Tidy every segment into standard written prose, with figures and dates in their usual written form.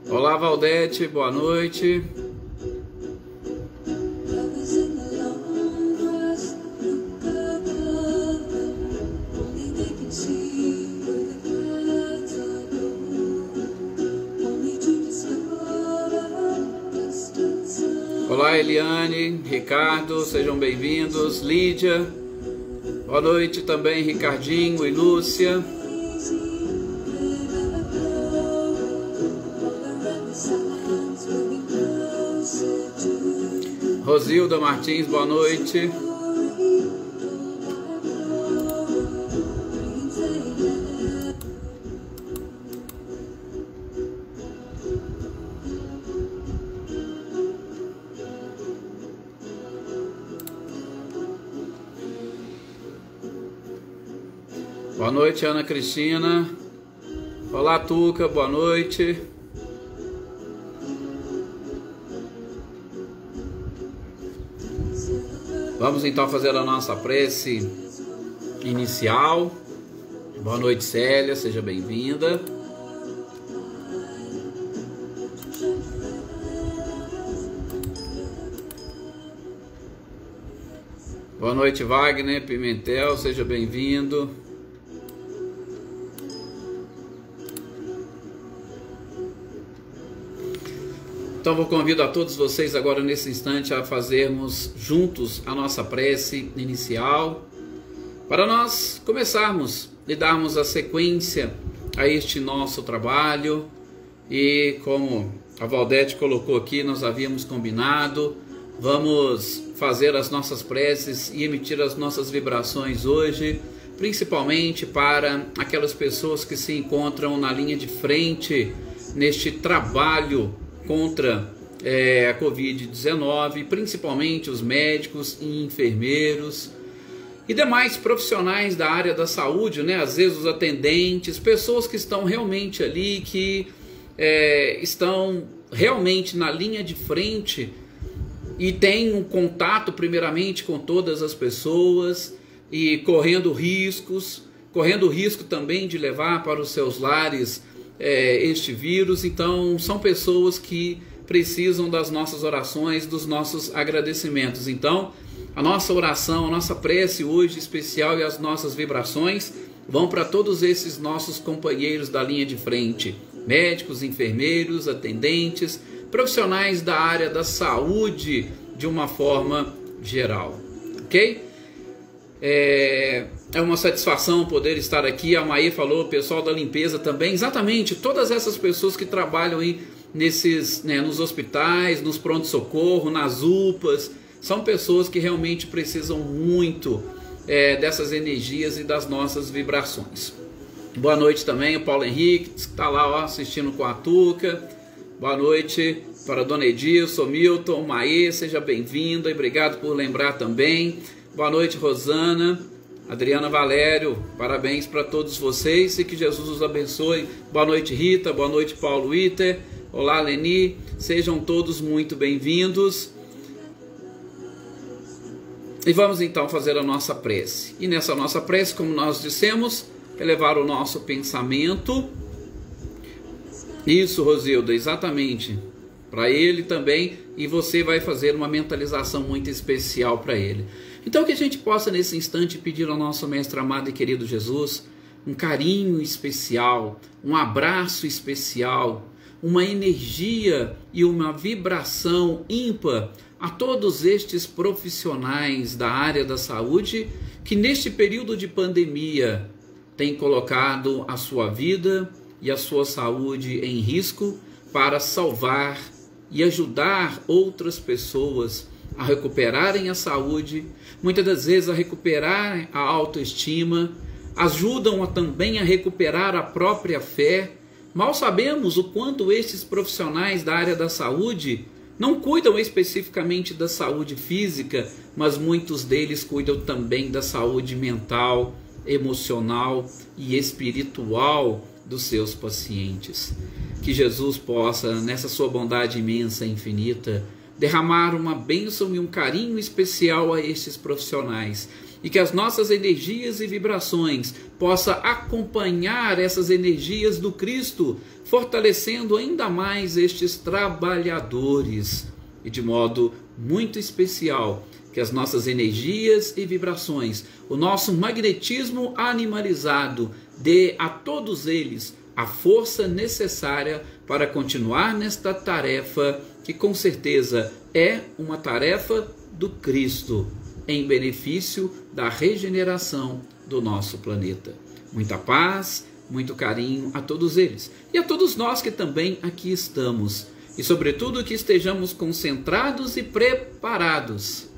Olá, Valdete, boa noite. Olá, Eliane, Ricardo, sejam bem-vindos. Lídia, boa noite também, Ricardinho e Lúcia. Rosilda Martins, boa noite. Boa noite, Ana Cristina. Olá, Tuca, boa noite. Vamos então fazer a nossa prece inicial. Boa noite, Célia, seja bem-vinda. Boa noite, Wagner Pimentel, seja bem-vindo. Então eu convido a todos vocês agora nesse instante a fazermos juntos a nossa prece inicial, para nós começarmos e darmos a sequência a este nosso trabalho. E como a Valdete colocou aqui, nós havíamos combinado, vamos fazer as nossas preces e emitir as nossas vibrações hoje, principalmente para aquelas pessoas que se encontram na linha de frente neste trabalho contra a Covid-19, principalmente os médicos e enfermeiros e demais profissionais da área da saúde, né? Às vezes os atendentes, pessoas que estão realmente ali, que estão realmente na linha de frente e têm um contato primeiramente com todas as pessoas e correndo risco também de levar para os seus lares este vírus. Então são pessoas que precisam das nossas orações, dos nossos agradecimentos. Então a nossa oração, a nossa prece hoje especial e as nossas vibrações vão para todos esses nossos companheiros da linha de frente, médicos, enfermeiros, atendentes, profissionais da área da saúde de uma forma geral, ok? É uma satisfação poder estar aqui. A Maí falou, o pessoal da limpeza também, exatamente, todas essas pessoas que trabalham aí nos hospitais, nos pronto-socorro, nas UPAs, são pessoas que realmente precisam muito dessas energias e das nossas vibrações. Boa noite também, o Paulo Henrique, que está lá assistindo com a Tuca. Boa noite para a Dona Edilson, Milton, Maí, seja bem-vinda e obrigado por lembrar também. Boa noite, Rosana, Adriana Valério, parabéns para todos vocês e que Jesus os abençoe. Boa noite, Rita, boa noite, Paulo Iter, olá, Leni, sejam todos muito bem-vindos. E vamos então fazer a nossa prece. E nessa nossa prece, como nós dissemos, elevar o nosso pensamento. Isso, Rosilda, exatamente, para ele também, e você vai fazer uma mentalização muito especial para ele. Então que a gente possa nesse instante pedir ao nosso Mestre amado e querido Jesus um carinho especial, um abraço especial, uma energia e uma vibração ímpar a todos estes profissionais da área da saúde que neste período de pandemia têm colocado a sua vida e a sua saúde em risco para salvar e ajudar outras pessoas a recuperarem a saúde, muitas das vezes a recuperar a autoestima, ajudam também a recuperar a própria fé. Mal sabemos o quanto estes profissionais da área da saúde não cuidam especificamente da saúde física, mas muitos deles cuidam também da saúde mental, emocional e espiritual dos seus pacientes. Que Jesus possa, nessa sua bondade imensa e infinita, derramar uma bênção e um carinho especial a estes profissionais. E que as nossas energias e vibrações possam acompanhar essas energias do Cristo, fortalecendo ainda mais estes trabalhadores. E de modo muito especial, que as nossas energias e vibrações, o nosso magnetismo animalizado, dê a todos eles a força necessária para continuar nesta tarefa, que com certeza é uma tarefa do Cristo, em benefício da regeneração do nosso planeta. Muita paz, muito carinho a todos eles e a todos nós que também aqui estamos. E sobretudo que estejamos concentrados e preparados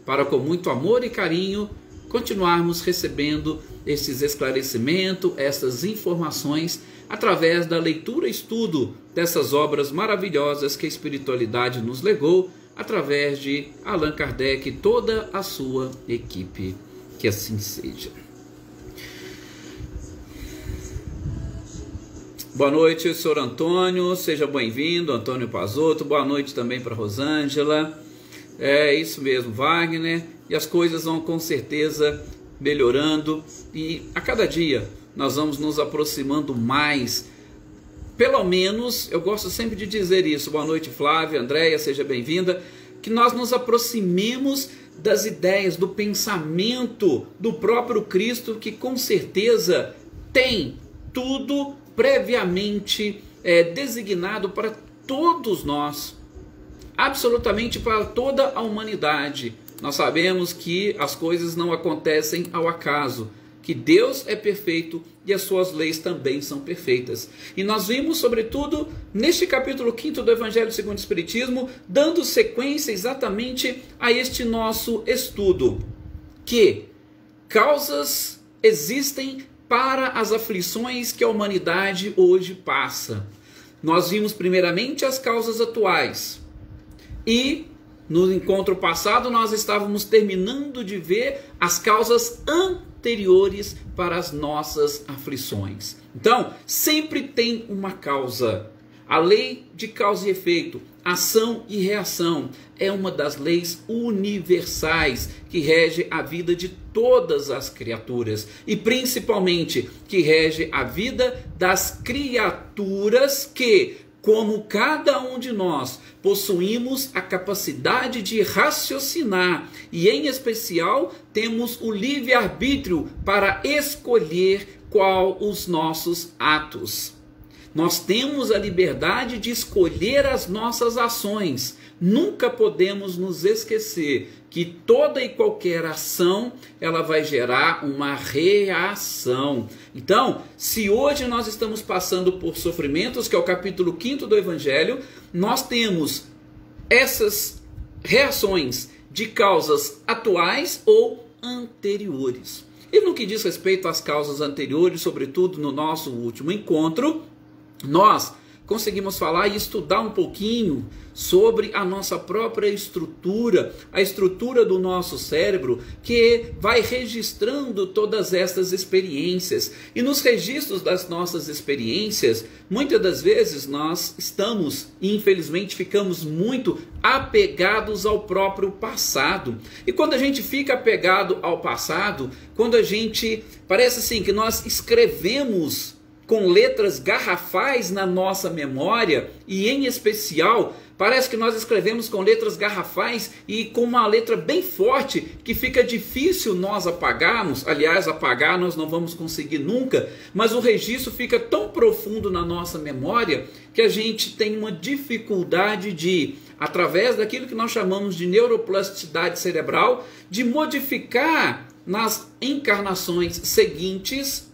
para, com muito amor e carinho, continuarmos recebendo esses esclarecimentos, essas informações, através da leitura e estudo dessas obras maravilhosas que a espiritualidade nos legou, através de Allan Kardec e toda a sua equipe. Que assim seja. Boa noite, senhor Antônio, seja bem-vindo, Antônio Pazotto. Boa noite também para Rosângela. É isso mesmo, Wagner. E as coisas vão com certeza melhorando. E a cada dia nós vamos nos aproximando mais. Pelo menos, eu gosto sempre de dizer isso. Boa noite, Flávia, Andréia, seja bem-vinda. Que nós nos aproximemos das ideias, do pensamento do próprio Cristo, que com certeza tem tudo previamente designado para todos nós, absolutamente para toda a humanidade. Nós sabemos que as coisas não acontecem ao acaso, que Deus é perfeito e as suas leis também são perfeitas. E nós vimos, sobretudo, neste capítulo 5 do Evangelho segundo o Espiritismo, dando sequência exatamente a este nosso estudo, que causas existem para as aflições que a humanidade hoje passa. Nós vimos primeiramente as causas atuais e no encontro passado nós estávamos terminando de ver as causas anteriores para as nossas aflições. Então, sempre tem uma causa. A lei de causa e efeito, ação e reação, é uma das leis universais que rege a vida de todas as criaturas e principalmente que rege a vida das criaturas que, como cada um de nós, possuímos a capacidade de raciocinar e, em especial, temos o livre-arbítrio para escolher qual os nossos atos. Nós temos a liberdade de escolher as nossas ações. Nunca podemos nos esquecer que toda e qualquer ação, ela vai gerar uma reação. Então, se hoje nós estamos passando por sofrimentos, que é o capítulo 5 do Evangelho, nós temos essas reações de causas atuais ou anteriores. E no que diz respeito às causas anteriores, sobretudo no nosso último encontro, nós conseguimos falar e estudar um pouquinho sobre a nossa própria estrutura, a estrutura do nosso cérebro, que vai registrando todas estas experiências. E nos registros das nossas experiências, muitas das vezes nós estamos, e infelizmente ficamos muito apegados ao próprio passado. E quando a gente fica apegado ao passado, quando a gente, parece assim que nós escrevemos com letras garrafais na nossa memória, e em especial, parece que nós escrevemos com letras garrafais e com uma letra bem forte, que fica difícil nós apagarmos. Aliás, apagar nós não vamos conseguir nunca, mas o registro fica tão profundo na nossa memória, que a gente tem uma dificuldade de, através daquilo que nós chamamos de neuroplasticidade cerebral, de modificar nas encarnações seguintes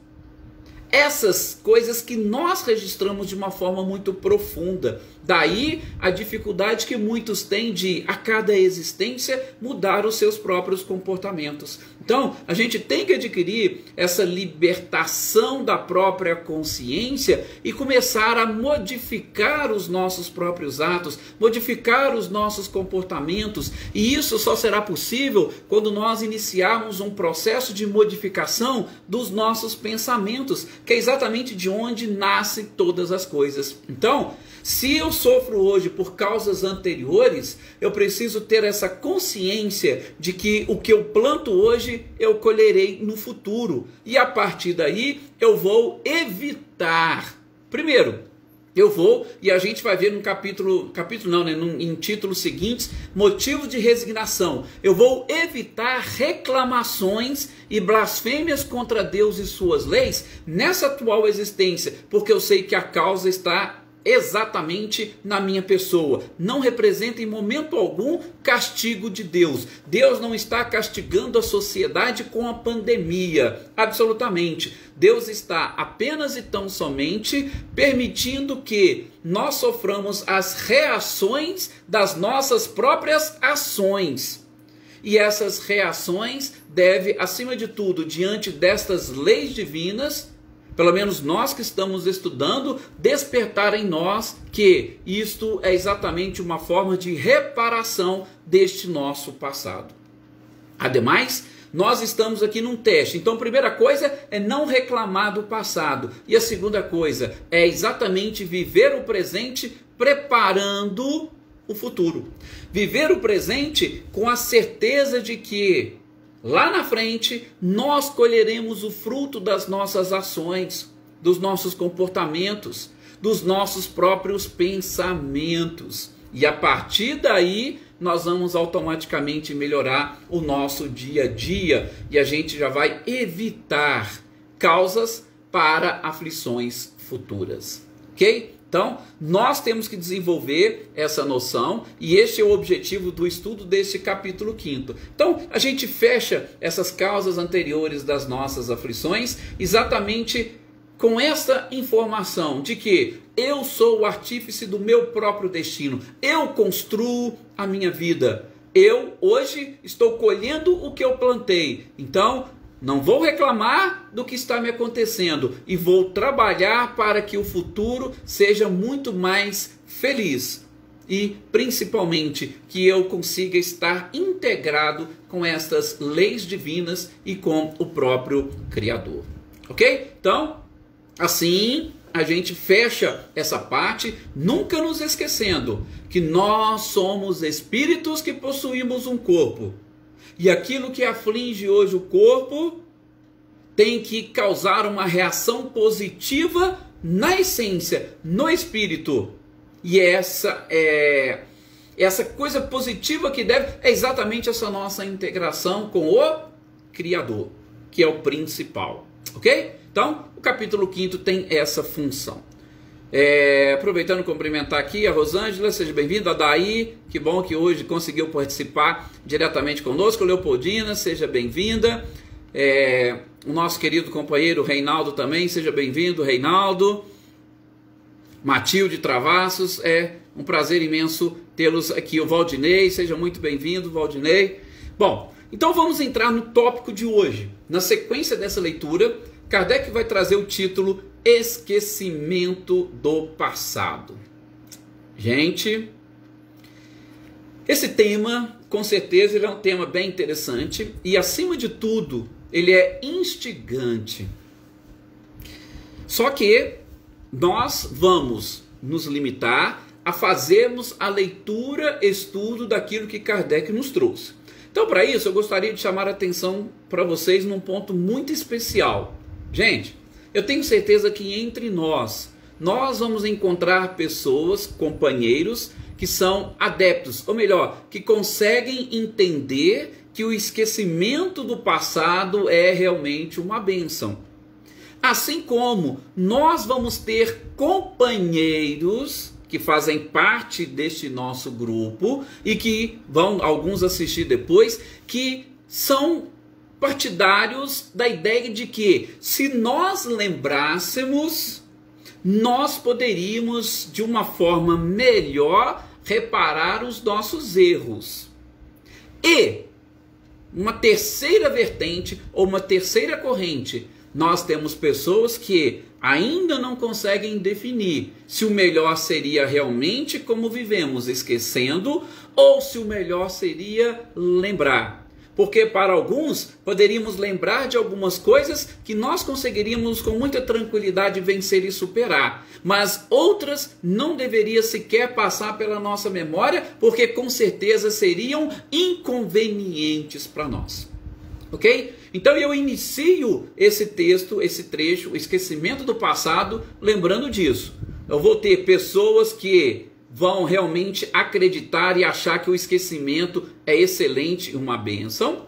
essas coisas que nós registramos de uma forma muito profunda. Daí a dificuldade que muitos têm de, a cada existência, mudar os seus próprios comportamentos. Então, a gente tem que adquirir essa libertação da própria consciência e começar a modificar os nossos próprios atos, modificar os nossos comportamentos. E isso só será possível quando nós iniciarmos um processo de modificação dos nossos pensamentos, que é exatamente de onde nascem todas as coisas. Então, Se eu sofro hoje por causas anteriores, eu preciso ter essa consciência de que o que eu planto hoje, eu colherei no futuro. E a partir daí, eu vou evitar. Primeiro, eu vou, e a gente vai ver no em títulos seguintes, motivos de resignação. Eu vou evitar reclamações e blasfêmias contra Deus e suas leis nessa atual existência, porque eu sei que a causa está exatamente na minha pessoa. Não representa em momento algum castigo de Deus. Deus não está castigando a sociedade com a pandemia, absolutamente. Deus está apenas e tão somente permitindo que nós soframos as reações das nossas próprias ações. E essas reações devem, acima de tudo, diante destas leis divinas, pelo menos nós que estamos estudando, despertar em nós que isto é exatamente uma forma de reparação deste nosso passado. Ademais, nós estamos aqui num teste. Então, a primeira coisa é não reclamar do passado. E a segunda coisa é exatamente viver o presente preparando o futuro. Viver o presente com a certeza de que lá na frente, nós colheremos o fruto das nossas ações, dos nossos comportamentos, dos nossos próprios pensamentos. E a partir daí, nós vamos automaticamente melhorar o nosso dia a dia. E a gente já vai evitar causas para aflições futuras. Ok? Então, nós temos que desenvolver essa noção e este é o objetivo do estudo deste capítulo 5. Então, a gente fecha essas causas anteriores das nossas aflições exatamente com essa informação de que eu sou o artífice do meu próprio destino. Eu construo a minha vida. Eu, hoje, estou colhendo o que eu plantei. Então, não vou reclamar do que está me acontecendo e vou trabalhar para que o futuro seja muito mais feliz e principalmente que eu consiga estar integrado com estas leis divinas e com o próprio Criador. Ok? Então, assim a gente fecha essa parte, nunca nos esquecendo que nós somos espíritos que possuímos um corpo. E aquilo que aflige hoje o corpo tem que causar uma reação positiva na essência, no espírito. E essa coisa positiva que é exatamente essa nossa integração com o Criador, que é o principal. Ok? Então, o capítulo 5 tem essa função. Aproveitando cumprimentar aqui a Rosângela, seja bem-vinda. A Daí, que bom que hoje conseguiu participar diretamente conosco. Leopoldina, seja bem-vinda. O nosso querido companheiro Reinaldo também, seja bem-vindo, Reinaldo. Matilde Travassos, é um prazer imenso tê-los aqui. O Valdinei, seja muito bem-vindo, Valdinei. Bom, então vamos entrar no tópico de hoje. Na sequência dessa leitura, Kardec vai trazer o título Esquecimento do Passado. Gente, esse tema, com certeza, ele é um tema bem interessante e, acima de tudo, ele é instigante. Só que nós vamos nos limitar a fazermos a leitura, estudo daquilo que Kardec nos trouxe. Então, para isso, eu gostaria de chamar a atenção para vocês num ponto muito especial. Gente, eu tenho certeza que entre nós vamos encontrar pessoas, companheiros, que são adeptos, ou melhor, que conseguem entender que o esquecimento do passado é realmente uma bênção. Assim como nós vamos ter companheiros que fazem parte deste nosso grupo e que vão alguns assistir depois, que são partidários da ideia de que se nós lembrássemos, nós poderíamos de uma forma melhor reparar os nossos erros. E uma terceira vertente ou uma terceira corrente, nós temos pessoas que ainda não conseguem definir se o melhor seria realmente como vivemos, esquecendo, ou se o melhor seria lembrar. Porque para alguns poderíamos lembrar de algumas coisas que nós conseguiríamos com muita tranquilidade vencer e superar, mas outras não deveria sequer passar pela nossa memória, porque com certeza seriam inconvenientes para nós. Ok? Então eu inicio esse texto, esse trecho, o esquecimento do passado, lembrando disso. Eu vou ter pessoas que vão realmente acreditar e achar que o esquecimento é excelente e uma bênção.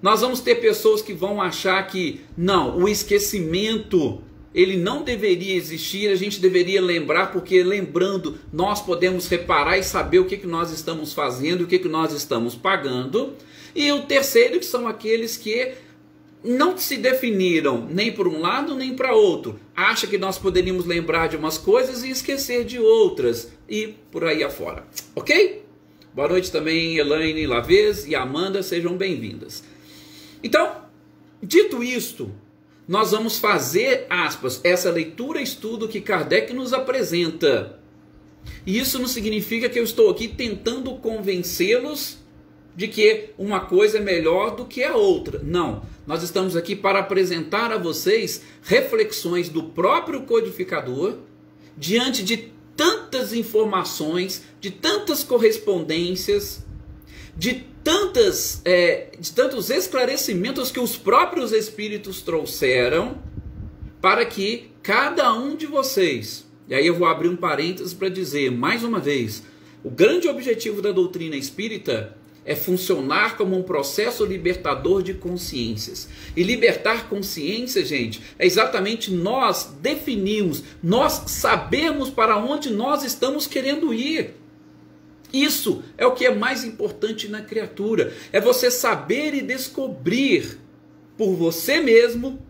Nós vamos ter pessoas que vão achar que não, o esquecimento ele não deveria existir, a gente deveria lembrar, porque lembrando nós podemos reparar e saber o que nós estamos fazendo, o que nós estamos pagando. E o terceiro, que são aqueles que não se definiram nem por um lado nem para outro. Acha que nós poderíamos lembrar de umas coisas e esquecer de outras. E por aí afora. Ok? Boa noite também, Elaine Lavez e Amanda, sejam bem-vindas. Então, dito isto, nós vamos fazer, aspas, essa leitura e estudo que Kardec nos apresenta. E isso não significa que eu estou aqui tentando convencê-los de que uma coisa é melhor do que a outra. Não, nós estamos aqui para apresentar a vocês reflexões do próprio codificador diante de tantas informações, de tantas correspondências, de tantos esclarecimentos que os próprios Espíritos trouxeram para que cada um de vocês, e aí eu vou abrir um parênteses para dizer mais uma vez, o grande objetivo da doutrina espírita é funcionar como um processo libertador de consciências. E libertar consciência, gente, é exatamente nós definirmos, nós sabemos para onde nós estamos querendo ir. Isso é o que é mais importante na criatura. É você saber e descobrir por você mesmo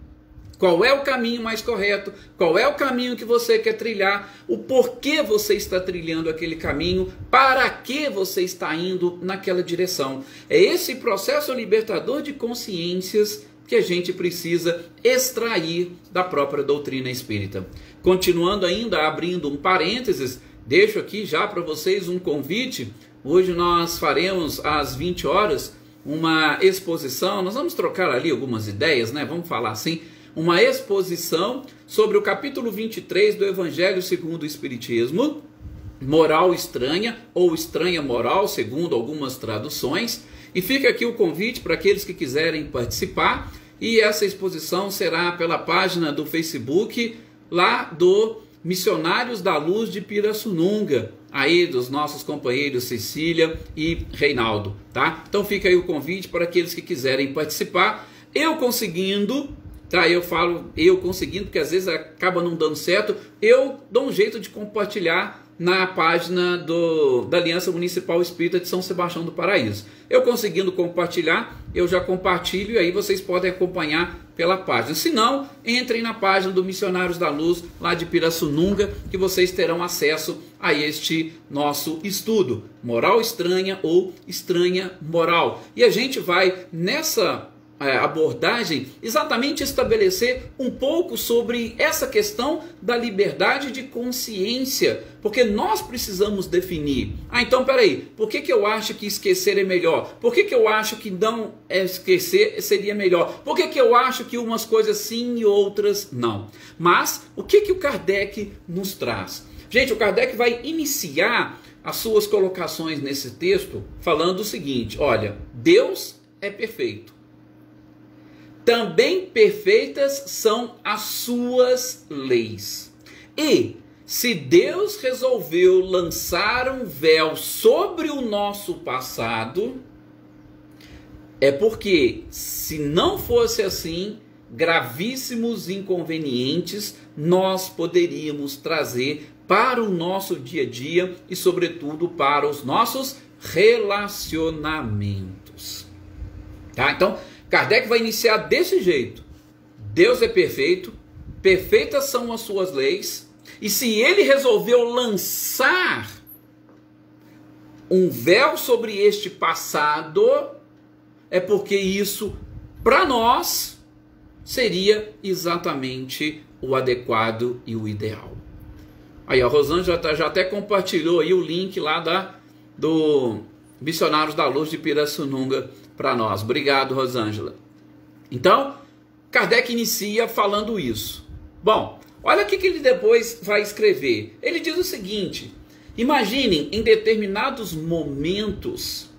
qual é o caminho mais correto, qual é o caminho que você quer trilhar, o porquê você está trilhando aquele caminho, para que você está indo naquela direção. É esse processo libertador de consciências que a gente precisa extrair da própria doutrina espírita. Continuando ainda, abrindo um parênteses, deixo aqui já para vocês um convite. Hoje nós faremos às 20 horas uma exposição, nós vamos trocar ali algumas ideias, né? Vamos falar assim, uma exposição sobre o capítulo 23 do Evangelho segundo o Espiritismo, moral estranha ou estranha moral, segundo algumas traduções. E fica aqui o convite para aqueles que quiserem participar. E essa exposição será pela página do Facebook lá do Missionários da Luz de Pirassununga, aí dos nossos companheiros Cecília e Reinaldo, tá? Então fica aí o convite para aqueles que quiserem participar. Eu conseguindo, tá? Eu falo eu conseguindo, porque às vezes acaba não dando certo, eu dou um jeito de compartilhar na página da Aliança Municipal Espírita de São Sebastião do Paraíso. Eu conseguindo compartilhar, eu já compartilho e aí vocês podem acompanhar pela página. Se não, entrem na página do Missionários da Luz, lá de Pirassununga, que vocês terão acesso a este nosso estudo. Moral estranha ou estranha moral. E a gente vai nessa abordagem exatamente estabelecer um pouco sobre essa questão da liberdade de consciência, porque nós precisamos definir. Então peraí, por que eu acho que esquecer é melhor? Por que eu acho que não esquecer seria melhor? Por que eu acho que umas coisas sim e outras não? Mas o que o Kardec nos traz? Gente, o Kardec vai iniciar as suas colocações nesse texto falando o seguinte: olha, Deus é perfeito. Também perfeitas são as suas leis. E se Deus resolveu lançar um véu sobre o nosso passado, é porque, se não fosse assim, gravíssimos inconvenientes nós poderíamos trazer para o nosso dia a dia e, sobretudo, para os nossos relacionamentos. Tá? Então, Kardec vai iniciar desse jeito. Deus é perfeito, perfeitas são as suas leis, e se ele resolveu lançar um véu sobre este passado, é porque isso, para nós, seria exatamente o adequado e o ideal. Aí a Rosângela já até compartilhou aí o link lá do Missionários da Luz de Pirassununga para nós. Obrigado, Rosângela. Então, Kardec inicia falando isso. Bom, olha o que ele depois vai escrever. Ele diz o seguinte: imaginem, em determinados momentos,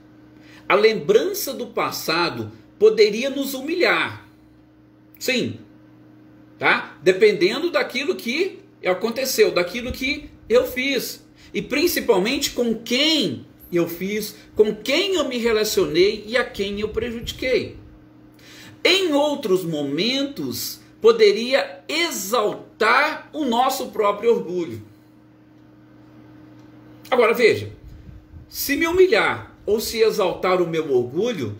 a lembrança do passado poderia nos humilhar. Sim, tá? Dependendo daquilo que aconteceu, daquilo que eu fiz. E principalmente com quem eu fiz, com quem eu me relacionei e a quem eu prejudiquei. Em outros momentos, poderia exaltar o nosso próprio orgulho. Agora veja, se me humilhar ou se exaltar o meu orgulho,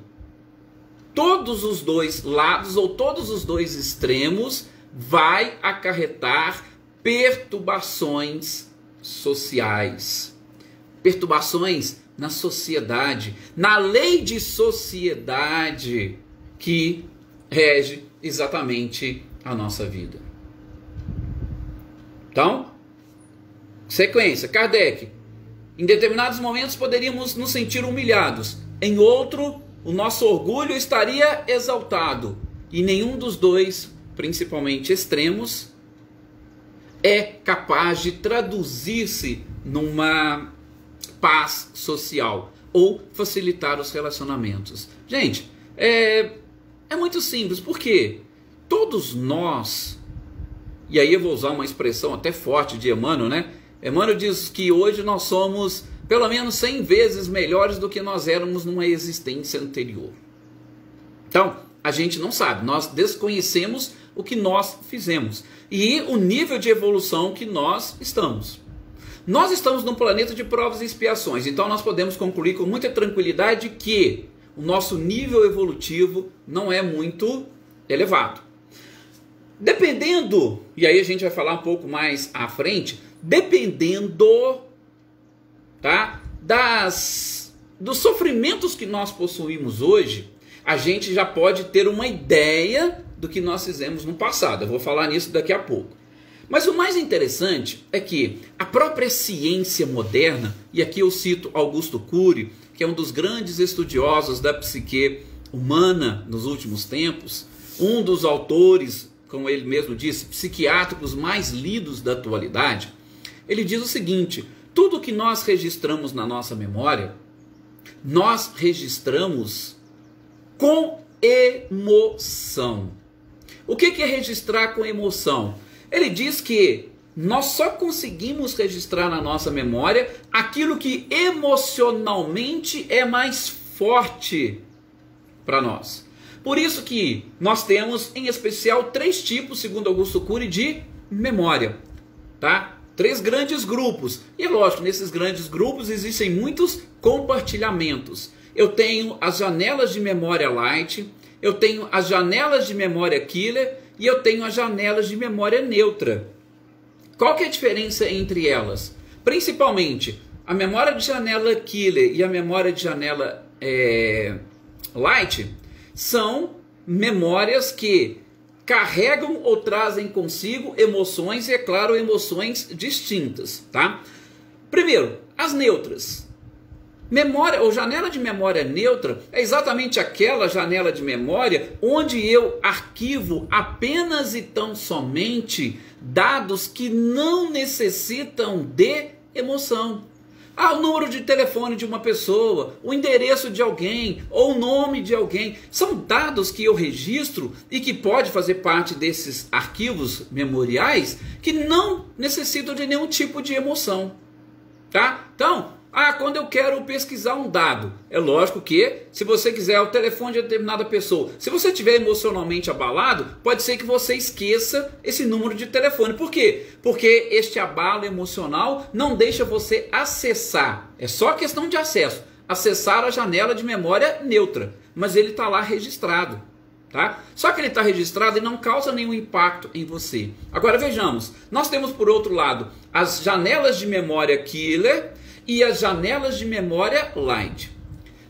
todos os dois lados ou todos os dois extremos vai acarretar perturbações sociais, perturbações na sociedade, na lei de sociedade que rege exatamente a nossa vida. Então, sequência, Kardec. Em determinados momentos poderíamos nos sentir humilhados, em outro, o nosso orgulho estaria exaltado, e nenhum dos dois, principalmente extremos, é capaz de traduzir-se numa paz social ou facilitar os relacionamentos. Gente, é muito simples, porque todos nós, e aí eu vou usar uma expressão até forte de Emmanuel, né? Emmanuel diz que hoje nós somos pelo menos 100 vezes melhores do que nós éramos numa existência anterior. Então, a gente não sabe, nós desconhecemos o que nós fizemos e o nível de evolução que nós estamos. Nós estamos num planeta de provas e expiações, então nós podemos concluir com muita tranquilidade que o nosso nível evolutivo não é muito elevado. Dependendo, e aí a gente vai falar um pouco mais à frente, dependendo, tá, dos sofrimentos que nós possuímos hoje, a gente já pode ter uma ideia do que nós fizemos no passado. Eu vou falar nisso daqui a pouco. Mas o mais interessante é que a própria ciência moderna, e aqui eu cito Augusto Cury, que é um dos grandes estudiosos da psique humana nos últimos tempos, um dos autores, como ele mesmo disse, psiquiátricos mais lidos da atualidade, ele diz o seguinte: tudo que nós registramos na nossa memória, nós registramos com emoção. O que é registrar com emoção? Ele diz que nós só conseguimos registrar na nossa memória aquilo que emocionalmente é mais forte para nós. Por isso que nós temos, em especial, 3 tipos, segundo Augusto Cury, de memória, tá? 3 grandes grupos. E lógico, nesses grandes grupos existem muitos compartilhamentos. Eu tenho as janelas de memória light, eu tenho as janelas de memória killer e eu tenho as janelas de memória neutra. Qual que é a diferença entre elas? Principalmente, a memória de janela killer e a memória de janela light são memórias que carregam ou trazem consigo emoções e, é claro, emoções distintas, tá? Primeiro, as neutras. Memória ou janela de memória neutra é exatamente aquela janela de memória onde eu arquivo apenas e tão somente dados que não necessitam de emoção. Ah, o número de telefone de uma pessoa, o endereço de alguém ou o nome de alguém. São dados que eu registro e que pode fazer parte desses arquivos memoriais que não necessitam de nenhum tipo de emoção. Tá? Então, quando eu quero pesquisar um dado, é lógico que, se você quiser o telefone de determinada pessoa, se você estiver emocionalmente abalado, pode ser que você esqueça esse número de telefone. Por quê? Porque este abalo emocional não deixa você acessar, é só questão de acesso, acessar a janela de memória neutra, mas ele está lá registrado. Tá? Só que ele está registrado e não causa nenhum impacto em você. Agora vejamos, nós temos por outro lado as janelas de memória killer e as janelas de memória light.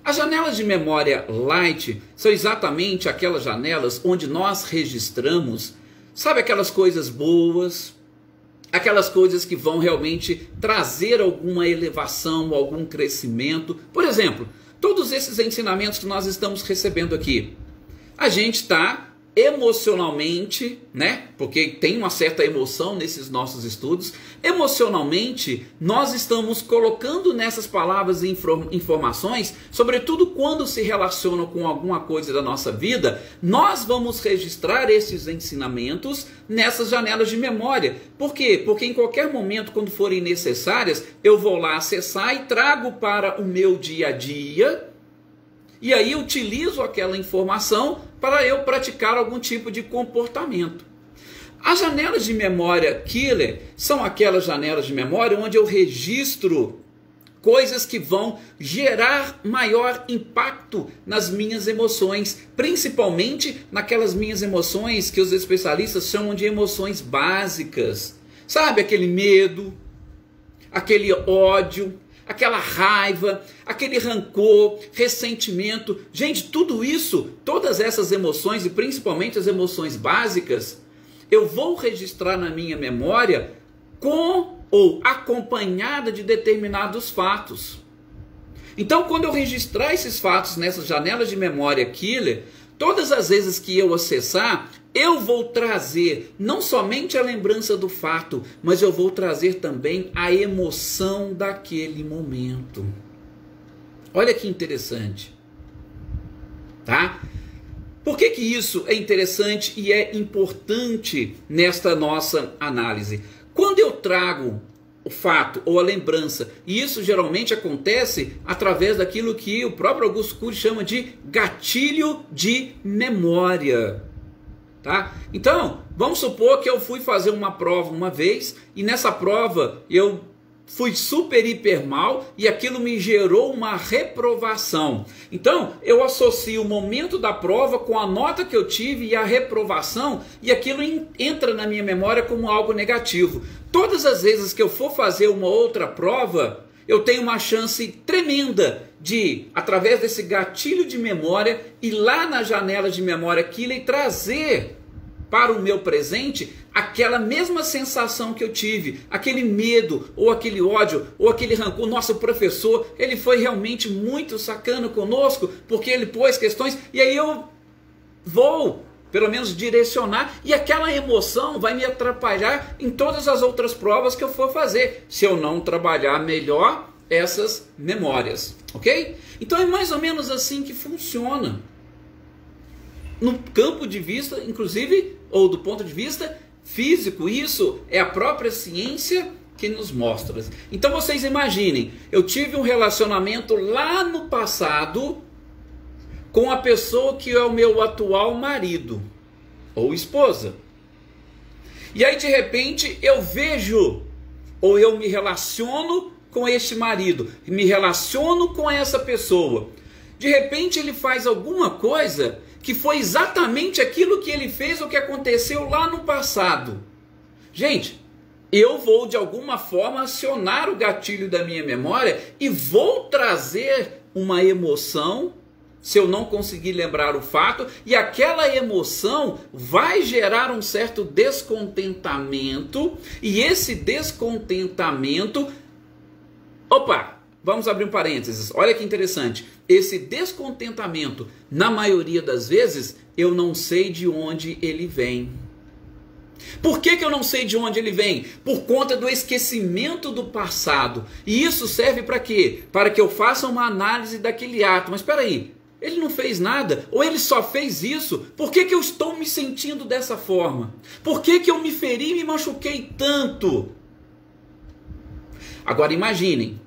As janelas de memória light são exatamente aquelas janelas onde nós registramos, sabe, aquelas coisas boas, aquelas coisas que vão realmente trazer alguma elevação, algum crescimento. Por exemplo, todos esses ensinamentos que nós estamos recebendo aqui, a gente está emocionalmente, né? Porque tem uma certa emoção nesses nossos estudos. Emocionalmente, nós estamos colocando nessas palavras e informações, sobretudo quando se relacionam com alguma coisa da nossa vida, nós vamos registrar esses ensinamentos nessas janelas de memória. Por quê? Porque em qualquer momento, quando forem necessárias, eu vou lá acessar e trago para o meu dia a dia. E aí utilizo aquela informação para eu praticar algum tipo de comportamento. As janelas de memória killer são aquelas janelas de memória onde eu registro coisas que vão gerar maior impacto nas minhas emoções, principalmente naquelas minhas emoções que os especialistas chamam de emoções básicas. Sabe, aquele medo, aquele ódio, aquela raiva, aquele rancor, ressentimento. Gente, tudo isso, todas essas emoções e principalmente as emoções básicas, eu vou registrar na minha memória com ou acompanhada de determinados fatos. Então, quando eu registrar esses fatos nessas janelas de memória killer, todas as vezes que eu acessar, eu vou trazer não somente a lembrança do fato, mas eu vou trazer também a emoção daquele momento. Olha que interessante, tá? Por que que isso é interessante e é importante nesta nossa análise? Quando eu trago o fato ou a lembrança, e isso geralmente acontece através daquilo que o próprio Augusto Cury chama de gatilho de memória. Tá? Então, vamos supor que eu fui fazer uma prova uma vez e nessa prova eu fui super hiper mal e aquilo me gerou uma reprovação. Então, eu associo o momento da prova com a nota que eu tive e a reprovação e aquilo entra na minha memória como algo negativo. Todas as vezes que eu for fazer uma outra prova, eu tenho uma chance tremenda de, através desse gatilho de memória, ir lá na janela de memória killer e trazer para o meu presente aquela mesma sensação que eu tive, aquele medo, ou aquele ódio, ou aquele rancor. Nosso professor, ele foi realmente muito sacana conosco, porque ele pôs questões, e aí eu vou, pelo menos, direcionar, e aquela emoção vai me atrapalhar em todas as outras provas que eu for fazer, se eu não trabalhar melhor essas memórias, ok? Então é mais ou menos assim que funciona. No campo de vista, inclusive, ou do ponto de vista físico, isso é a própria ciência que nos mostra. Então vocês imaginem, eu tive um relacionamento lá no passado com a pessoa que é o meu atual marido ou esposa. E aí de repente eu vejo, ou eu me relaciono com este marido, me relaciono com essa pessoa. De repente ele faz alguma coisa que foi exatamente aquilo que ele fez ou que aconteceu lá no passado. Gente, eu vou de alguma forma acionar o gatilho da minha memória e vou trazer uma emoção, se eu não conseguir lembrar o fato, e aquela emoção vai gerar um certo descontentamento, e esse descontentamento... Opa! Vamos abrir um parênteses, olha que interessante, esse descontentamento, na maioria das vezes, eu não sei de onde ele vem. Por que que eu não sei de onde ele vem? Por conta do esquecimento do passado. E isso serve para quê? Para que eu faça uma análise daquele ato. Mas espera aí, ele não fez nada? Ou ele só fez isso? Por que que eu estou me sentindo dessa forma? Por que que eu me feri e me machuquei tanto? Agora imaginem.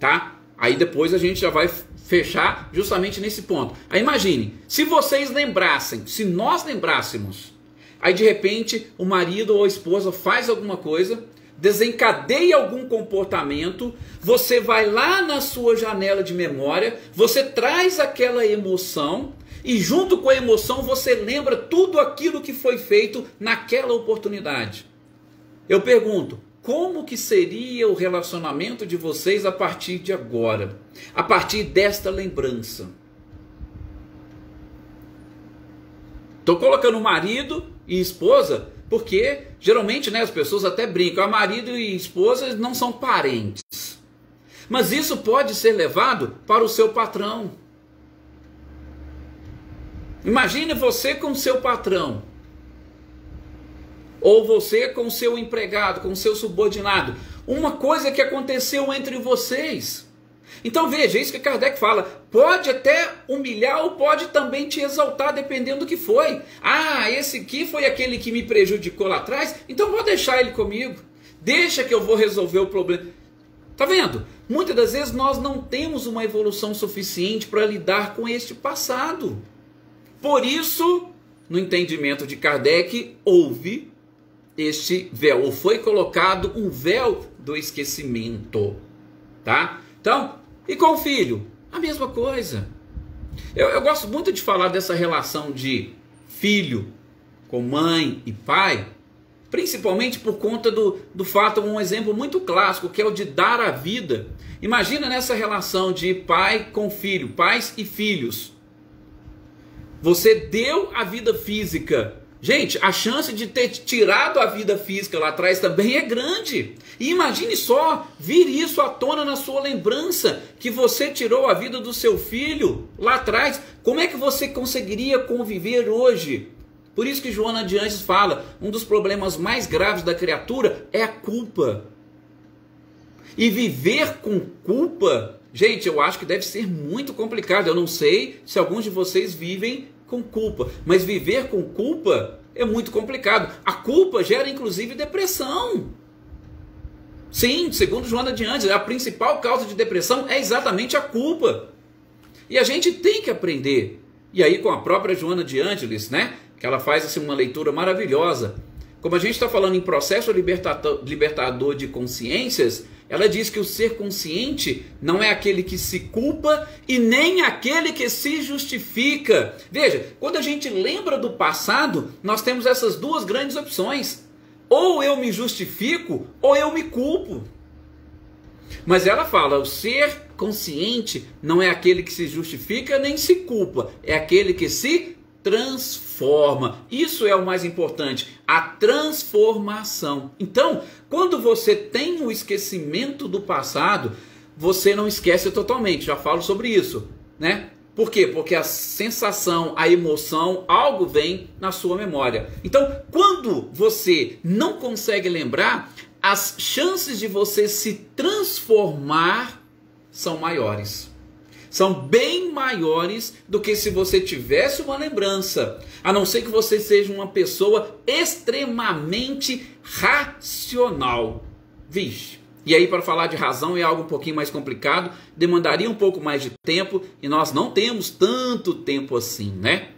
Tá? Aí depois a gente já vai fechar justamente nesse ponto. Aí imagine, se vocês lembrassem, se nós lembrássemos, aí de repente o marido ou a esposa faz alguma coisa, desencadeia algum comportamento, você vai lá na sua janela de memória, você traz aquela emoção e junto com a emoção você lembra tudo aquilo que foi feito naquela oportunidade. Eu pergunto, como que seria o relacionamento de vocês a partir de agora? A partir desta lembrança? Estou colocando marido e esposa, porque geralmente, né, as pessoas até brincam, marido e esposa não são parentes. Mas isso pode ser levado para o seu patrão. Imagine você com o seu patrão, ou você com o seu empregado, com o seu subordinado. Uma coisa que aconteceu entre vocês. Então veja, isso que Kardec fala, pode até humilhar ou pode também te exaltar, dependendo do que foi. Ah, esse aqui foi aquele que me prejudicou lá atrás, então vou deixar ele comigo. Deixa que eu vou resolver o problema. Tá vendo? Muitas das vezes nós não temos uma evolução suficiente para lidar com este passado. Por isso, no entendimento de Kardec, houve este véu, ou foi colocado um véu do esquecimento, tá? Então, e com o filho? A mesma coisa. Eu gosto muito de falar dessa relação de filho com mãe e pai, principalmente por conta do fato, um exemplo muito clássico, que é o de dar a vida. Imagina nessa relação de pai com filho, pais e filhos. Você deu a vida física. Gente, a chance de ter tirado a vida física lá atrás também é grande. E imagine só, vir isso à tona na sua lembrança, que você tirou a vida do seu filho lá atrás. Como é que você conseguiria conviver hoje? Por isso que Joana de Anjos fala, um dos problemas mais graves da criatura é a culpa. E viver com culpa, gente, eu acho que deve ser muito complicado. Eu não sei se alguns de vocês vivem com culpa, mas viver com culpa é muito complicado. A culpa gera inclusive depressão. Sim, segundo Joana de Anjos, a principal causa de depressão é exatamente a culpa. E a gente tem que aprender. E aí com a própria Joana de Ângeles, né, que ela faz assim uma leitura maravilhosa. Como a gente está falando em processo libertador de consciências, ela diz que o ser consciente não é aquele que se culpa e nem aquele que se justifica. Veja, quando a gente lembra do passado, nós temos essas duas grandes opções. Ou eu me justifico, ou eu me culpo. Mas ela fala, o ser consciente não é aquele que se justifica nem se culpa, é aquele que se transforma. Isso é o mais importante, a transformação. Então, quando você tem o esquecimento do passado, você não esquece totalmente, já falo sobre isso, né? Por quê? Porque a sensação, a emoção, algo vem na sua memória. Então, quando você não consegue lembrar, as chances de você se transformar são maiores. São bem maiores do que se você tivesse uma lembrança. A não ser que você seja uma pessoa extremamente racional. Vixe. E aí, para falar de razão é algo um pouquinho mais complicado, demandaria um pouco mais de tempo, e nós não temos tanto tempo assim, né?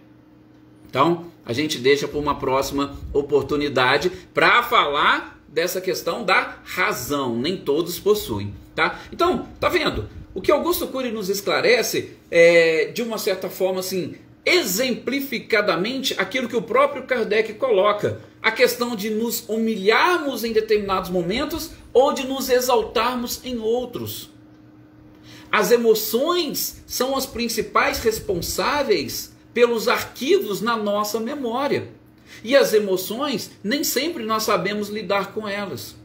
Então, a gente deixa para uma próxima oportunidade para falar dessa questão da razão. Nem todos possuem, tá? Então, tá vendo? O que Augusto Cury nos esclarece é, de uma certa forma, assim, exemplificadamente, aquilo que o próprio Kardec coloca. A questão de nos humilharmos em determinados momentos ou de nos exaltarmos em outros. As emoções são as principais responsáveis pelos arquivos na nossa memória. E as emoções, nem sempre nós sabemos lidar com elas.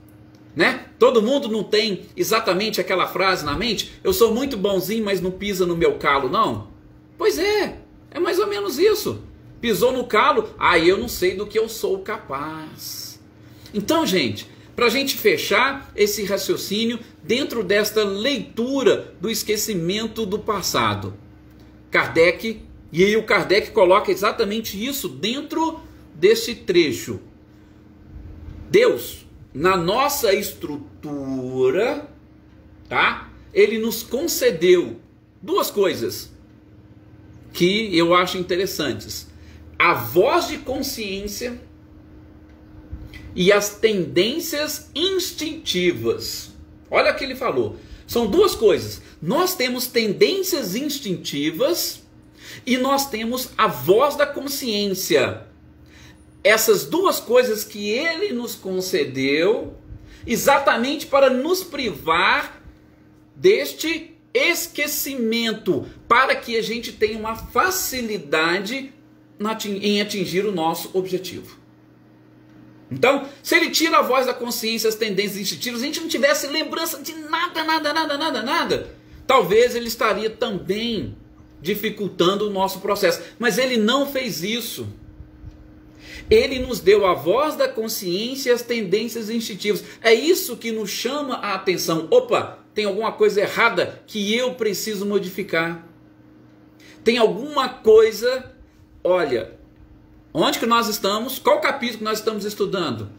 Né? Todo mundo não tem exatamente aquela frase na mente, eu sou muito bonzinho, mas não pisa no meu calo, não? Pois é mais ou menos isso. Pisou no calo, aí eu não sei do que eu sou capaz. Então, gente, para a gente fechar esse raciocínio dentro desta leitura do esquecimento do passado, Kardec, e aí o Kardec coloca exatamente isso dentro desse trecho. Deus, na nossa estrutura, tá? Ele nos concedeu duas coisas que eu acho interessantes: a voz de consciência e as tendências instintivas. Olha o que ele falou. São duas coisas. Nós temos tendências instintivas e nós temos a voz da consciência. Essas duas coisas que ele nos concedeu exatamente para nos privar deste esquecimento, para que a gente tenha uma facilidade em atingir o nosso objetivo. Então, se ele tira a voz da consciência, as tendências instintivas, a gente não tivesse lembrança de nada, talvez ele estaria também dificultando o nosso processo. Mas ele não fez isso. Ele nos deu a voz da consciência e as tendências instintivas. É isso que nos chama a atenção. Opa, tem alguma coisa errada que eu preciso modificar. Tem alguma coisa, olha, onde que nós estamos? Qual capítulo que nós estamos estudando?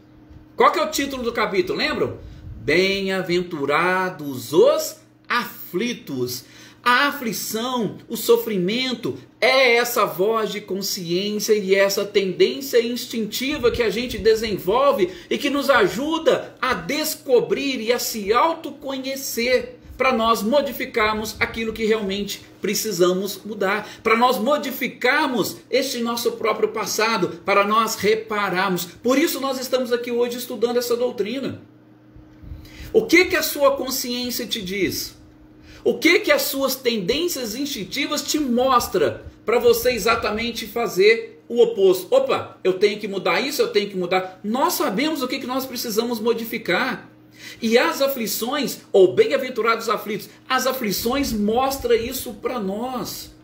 Qual que é o título do capítulo? Lembram? Bem-aventurados os aflitos. A aflição, o sofrimento é essa voz de consciência e essa tendência instintiva que a gente desenvolve e que nos ajuda a descobrir e a se autoconhecer para nós modificarmos aquilo que realmente precisamos mudar, para nós modificarmos este nosso próprio passado, para nós repararmos. Por isso nós estamos aqui hoje estudando essa doutrina. O que a sua consciência te diz? O que as suas tendências instintivas te mostram para você exatamente fazer o oposto? Opa, eu tenho que mudar isso, eu tenho que mudar. Nós sabemos o que nós precisamos modificar. E as aflições, ou bem-aventurados aflitos, as aflições mostram isso para nós.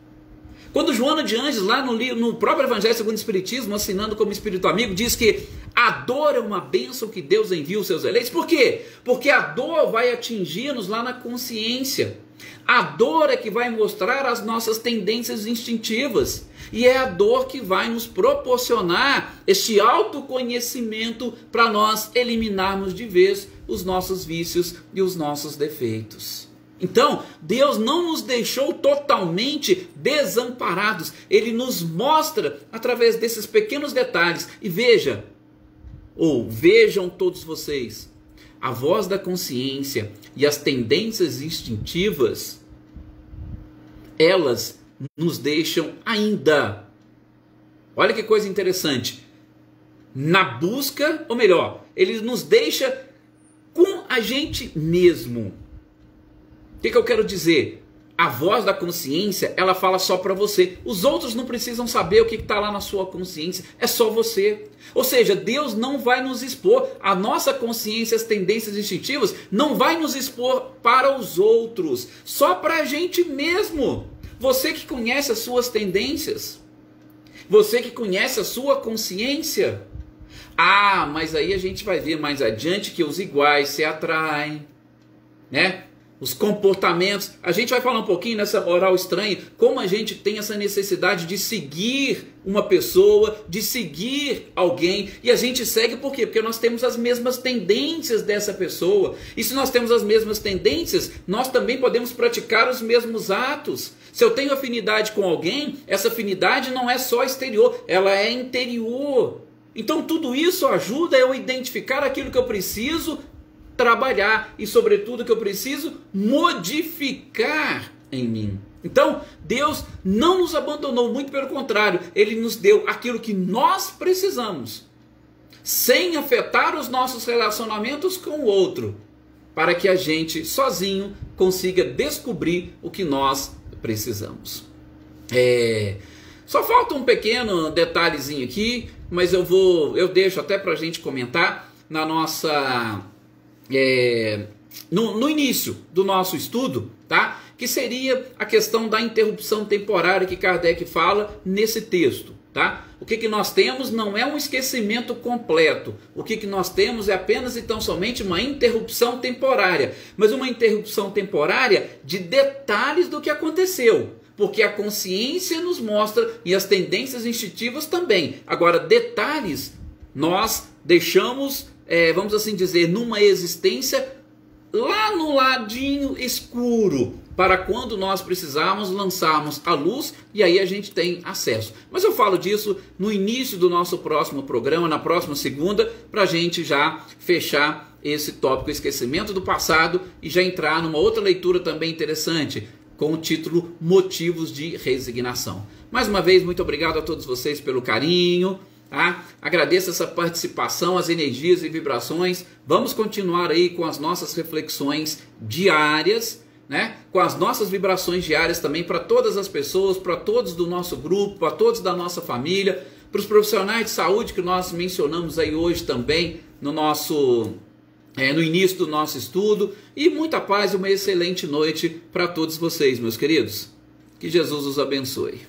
Quando Joana de Ângeles, lá no próprio Evangelho segundo o Espiritismo, assinando como Espírito Amigo, diz que a dor é uma bênção que Deus envia aos seus eleitos. Por quê? Porque a dor vai atingir-nos lá na consciência. A dor é que vai mostrar as nossas tendências instintivas. E é a dor que vai nos proporcionar este autoconhecimento para nós eliminarmos de vez os nossos vícios e os nossos defeitos. Então, Deus não nos deixou totalmente desamparados. Ele nos mostra através desses pequenos detalhes. E vejam todos vocês, a voz da consciência e as tendências instintivas, elas nos deixam ainda, olha que coisa interessante, na busca, ou melhor, ele nos deixa com a gente mesmo. O que eu quero dizer? A voz da consciência, ela fala só para você. Os outros não precisam saber o que está lá na sua consciência. É só você. Ou seja, Deus não vai nos expor. A nossa consciência, as tendências instintivas, não vai nos expor para os outros. Só para a gente mesmo. Você que conhece as suas tendências. Você que conhece a sua consciência. Ah, mas aí a gente vai ver mais adiante que os iguais se atraem, né? Os comportamentos, a gente vai falar um pouquinho nessa moral estranha, como a gente tem essa necessidade de seguir uma pessoa, de seguir alguém, e a gente segue por quê? Porque nós temos as mesmas tendências dessa pessoa, e se nós temos as mesmas tendências, nós também podemos praticar os mesmos atos. Se eu tenho afinidade com alguém, essa afinidade não é só exterior, ela é interior. Então tudo isso ajuda eu a identificar aquilo que eu preciso trabalhar e, sobretudo, que eu preciso modificar em mim. Então, Deus não nos abandonou, muito pelo contrário, Ele nos deu aquilo que nós precisamos, sem afetar os nossos relacionamentos com o outro, para que a gente, sozinho, consiga descobrir o que nós precisamos. Só falta um pequeno detalhezinho aqui, mas eu deixo até para a gente comentar na nossa... no início do nosso estudo, tá? Que seria a questão da interrupção temporária que Kardec fala nesse texto, tá? O que nós temos não é um esquecimento completo. O que nós temos é apenas e tão somente uma interrupção temporária, mas uma interrupção temporária de detalhes do que aconteceu, porque a consciência nos mostra e as tendências instintivas também. Agora, detalhes nós deixamos, vamos assim dizer, numa existência lá no ladinho escuro, para quando nós precisarmos lançarmos a luz, e aí a gente tem acesso. Mas eu falo disso no início do nosso próximo programa, na próxima segunda, para a gente já fechar esse tópico esquecimento do passado e já entrar numa outra leitura também interessante, com o título Motivos de Resignação. Mais uma vez, muito obrigado a todos vocês pelo carinho. Tá? Agradeço essa participação, as energias e vibrações. Vamos continuar aí com as nossas reflexões diárias, né? Com as nossas vibrações diárias também para todas as pessoas, para todos do nosso grupo, para todos da nossa família. para os profissionais de saúde que nós mencionamos aí hoje também no início do nosso estudo, e muita paz e uma excelente noite para todos vocês, meus queridos. Que Jesus os abençoe.